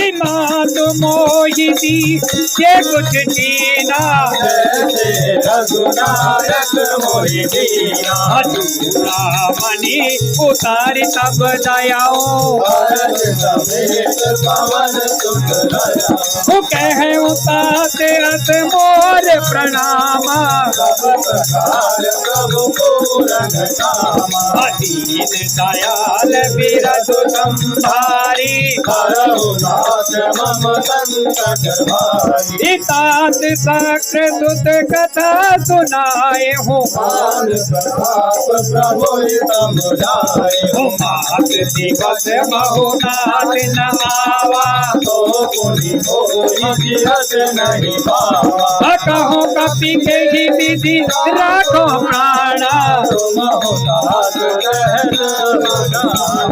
इमाद मोही दी ये कुछ जीना रघुनायक मोहि दीना अधूरा मणि उतारी तब दयाओ भारत समेत पवन सुत लया वो कह उताते रथ मोर प्रणामा सब प्रकार प्रभु पूरन कामा अधीन दयाल बिरधु संभारी करहु नाथ मम संकट भारी इतात सक्र सुत कथा सुनाए हो मान प्रताप प्रभु तम जाए मात दिवस बहुनाथ नमावा तो पुनि मोहि जियत नहीं पावा कहो कपि के ही विधि राखो प्राणा तुम हो नाथ कहन